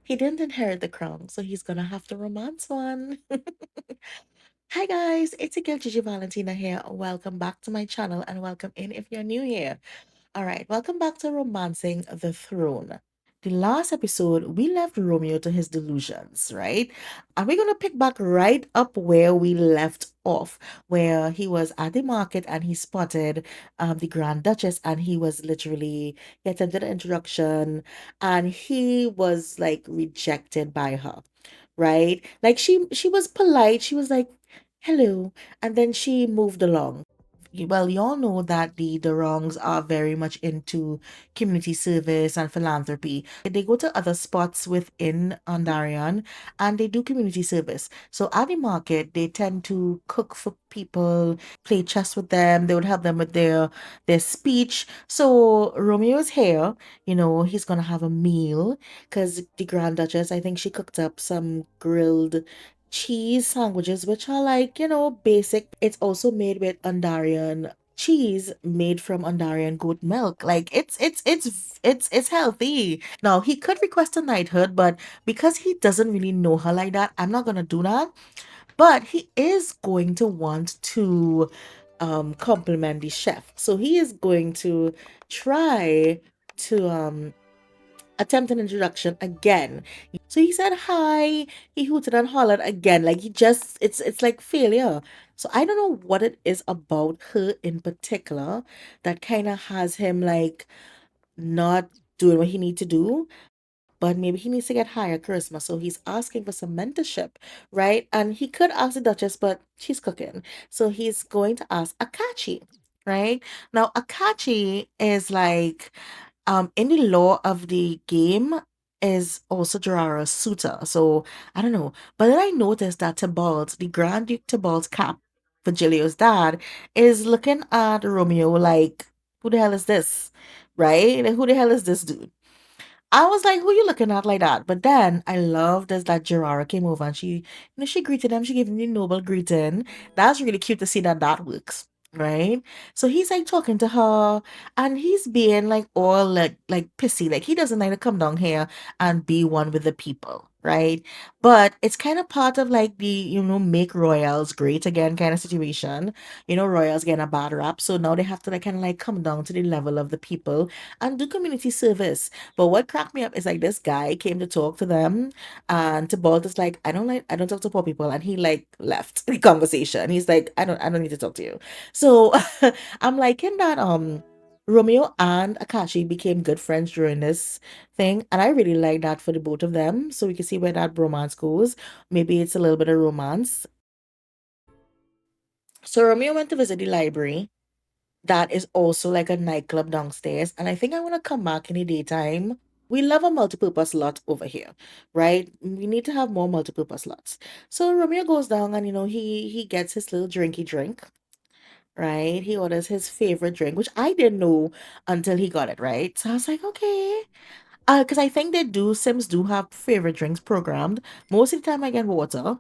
he didn't inherit the crown, so he's gonna have to romance one. Hi guys, it's again Gigi Valentina here. Welcome back to my channel and welcome in if you're new here. All right, welcome back to Romancing the Throne. The last episode, we left Romeo to his delusions, right? And we're gonna pick back right up where we left off, where he was at the market and he spotted the Grand Duchess, and he was literally he attempted an introduction, and he was like rejected by her, right? Like she was polite. She was like, "Hello," and then she moved along. Well, you all know that the Wrongs are very much into community service and philanthropy. They go to other spots within Ondarian and they do community service. So at the market, they tend to cook for people, play chess with them. They would help them with their speech. So Romeo is here. He's gonna have a meal because the Grand Duchess, I think she cooked up some grilled cheese sandwiches, which are like, basic. It's also made with Undarian cheese made from Undarian goat milk. Like it's healthy. Now he could request a knighthood, but because he doesn't really know her like that, I'm not gonna do that. But he is going to want to compliment the chef. So he is going to try to attempt an introduction again. So he said hi, he hooted and hollered again. Like he just it's like failure. So I don't know what it is about her in particular that kind of has him like not doing what he need to do, but maybe he needs to get higher charisma. So he's asking for some mentorship, right? And he could ask the Duchess, but she's cooking. So he's going to ask Akachi, right? Now Akachi is like in the law of the game is also Jirara's suitor. So I don't know. But then I noticed that Tybalt, the Grand Duke Tybalt's cap, Virgilio's dad, is looking at Romeo like, who the hell is this? Right? Like, who the hell is this dude? I was like, who you looking at like that? But then I loved as that Jirara came over and she greeted him. She gave him the noble greeting. That's really cute to see that that works, right? So he's like talking to her and he's being like all like pissy. Like he doesn't like to come down here and be one with the people, right? But it's kind of part of like the, make royals great again kind of situation. Royals getting a bad rap. So now they have to like kind of like come down to the level of the people and do community service. But what cracked me up is like this guy came to talk to them, and Tybalt is like, I don't talk to poor people, and he like left the conversation. He's like, I don't need to talk to you. So I'm liking that Romeo and Akashi became good friends during this thing, and I really like that for the both of them. So we can see where that romance goes. Maybe it's a little bit of romance. So Romeo went to visit the library that is also like a nightclub downstairs. And I think I want to come back in the daytime. We love a multipurpose lot over here, right? We need to have more multipurpose lots. So Romeo goes down and he gets his little drinky drink, right? He orders his favorite drink, which I didn't know until he got it, right? So I was like, okay. Because I think Sims do have favorite drinks programmed. Most of the time I get water.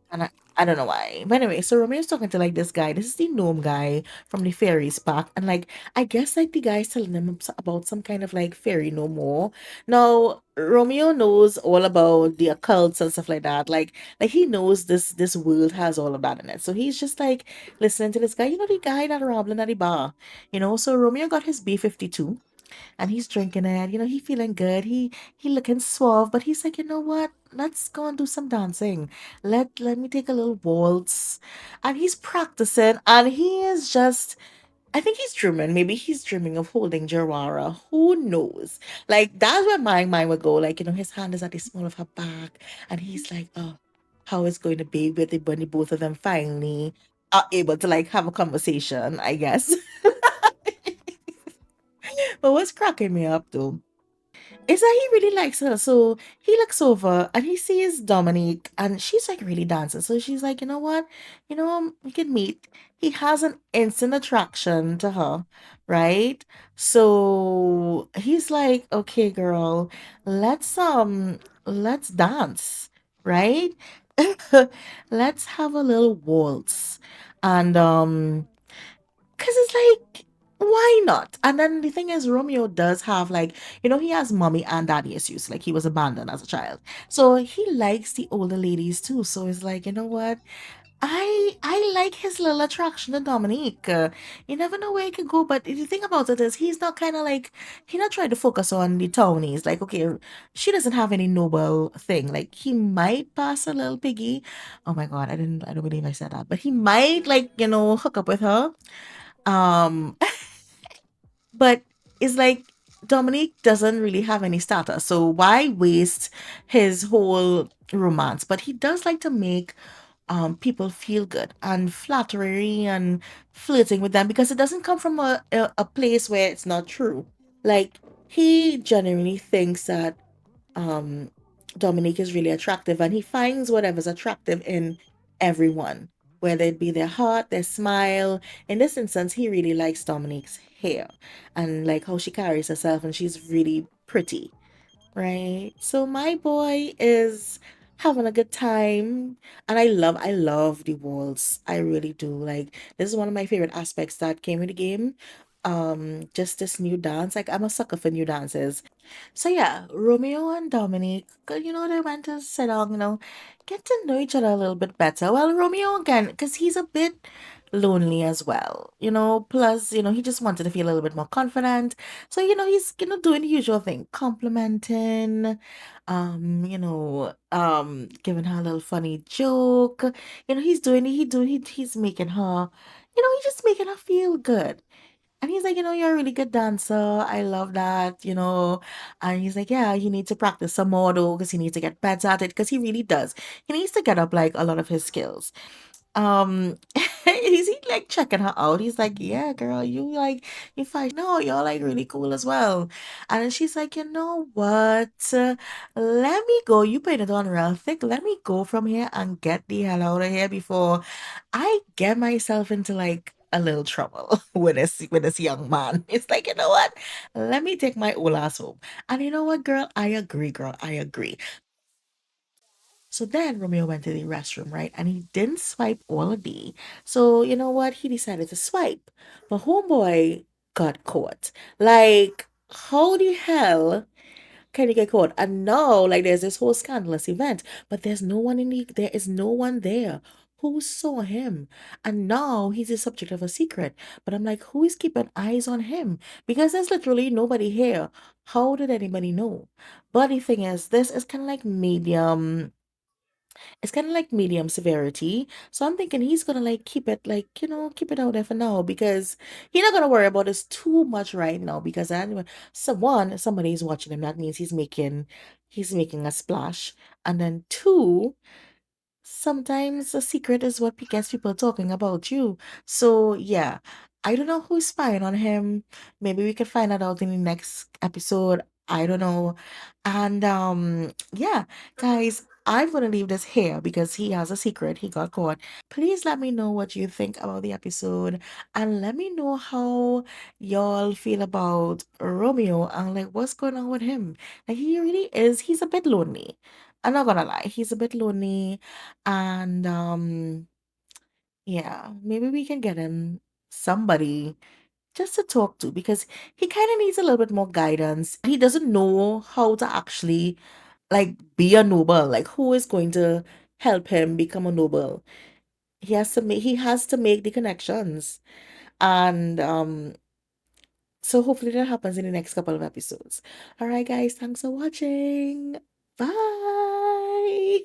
And I don't know why. But anyway, so Romeo's talking to like this guy. This is the gnome guy from the fairies pack. And like I guess like the guy's telling him about some kind of like fairy no more. Now Romeo knows all about the occults and stuff like that. Like he knows this world has all of that in it. So he's just like listening to this guy, the guy that rambling at the bar. So Romeo got his B-52 and he's drinking it. He feeling good. He looking suave, but he's like, you know what? Let's go and do some dancing. Let me take a little waltz. And he's practicing, and he is just. I think he's dreaming. Maybe he's dreaming of holding Jarara. Who knows? Like that's where my mind would go. Like his hand is at the small of her back, and he's like, oh, how it's going to be with the bunny. Both of them finally are able to like have a conversation. I guess. But what's cracking me up though is that he really likes her. So he looks over and he sees Dominique and she's like really dancing. So she's like, you know what? We can meet. He has an instant attraction to her, right? So he's like, okay, girl, let's dance, right? Let's have a little waltz. And cause it's like Why not? And then the thing is, Romeo does have like, he has mommy and daddy issues. Like he was abandoned as a child. So he likes the older ladies too. So it's like, you know what? I like his little attraction to Dominique. You never know where he could go, but the thing about it is he's not kind of like he not trying to focus on the townies. Like, okay, she doesn't have any noble thing. Like he might pass a little piggy. Oh my god, I don't believe I said that. But he might like, hook up with her. Um but it's like Dominique doesn't really have any status. So why waste his whole romance? But he does like to make people feel good and flattery and flirting with them because it doesn't come from a place where it's not true. Like he genuinely thinks that um Dominique is really attractive and he finds whatever's attractive in everyone, whether it be their heart, their smile. In this instance, he really likes Dominique's hair and like how she carries herself, and she's really pretty. Right. So my boy is having a good time. And I love the waltz. I really do. Like this is one of my favorite aspects that came with the game. Just this new dance. Like I'm a sucker for new dances. So yeah, Romeo and Dominic, they went to sit down, get to know each other a little bit better. Well, Romeo again, because he's a bit lonely as well, plus, he just wanted to feel a little bit more confident. So, he's, doing the usual thing, complimenting, giving her a little funny joke. He's doing it, he's making her, he's just making her feel good. And he's like, you're a really good dancer. I love that. And he's like, yeah, you need to practice some more though, because he needs to get better at it, because he really does. He needs to get up like a lot of his skills. Um, is he like checking her out? He's like, yeah, girl, you fine. No, you're like really cool as well. And then she's like, you know what? Let me go. You put it on real thick. Let me go from here and get the hell out of here before I get myself into like a little trouble with this young man. It's like, you know what? Let me take my old ass home. And you know what, girl? I agree, girl. I agree. So then Romeo went to the restroom, right? And he didn't swipe all day. So you know what? He decided to swipe. But homeboy got caught. Like, how the hell can you get caught? And now, like, there's this whole scandalous event, but there is no one there who saw him. And now he's the subject of a secret. But I'm like, who is keeping eyes on him? Because there's literally nobody here. How did anybody know? But the thing is, this is kind of like medium. It's kind of like medium severity. So I'm thinking he's gonna like keep it like, keep it out there for now because he's not gonna worry about this too much right now because anyway, somebody's watching him. That means he's making a splash. And then two, sometimes a secret is what gets people talking about you. So yeah, I don't know who's spying on him. Maybe we can find that out in the next episode. I don't know. And yeah, guys, I'm gonna leave this here because he has a secret. He got caught. Please let me know what you think about the episode and let me know how y'all feel about Romeo and like what's going on with him. Like he really is, he's a bit lonely. I'm not gonna lie, he's a bbit lonely and yeah, maybe we can get him somebody just to talk to because he kind of needs a little bit more guidance. He doesn't know how to actually like be a noble. Like who is going to help him become a noble? He has to make the connections. And so hopefully that happens in the next couple of episodes. All right, guys, thanks for watching. Bye.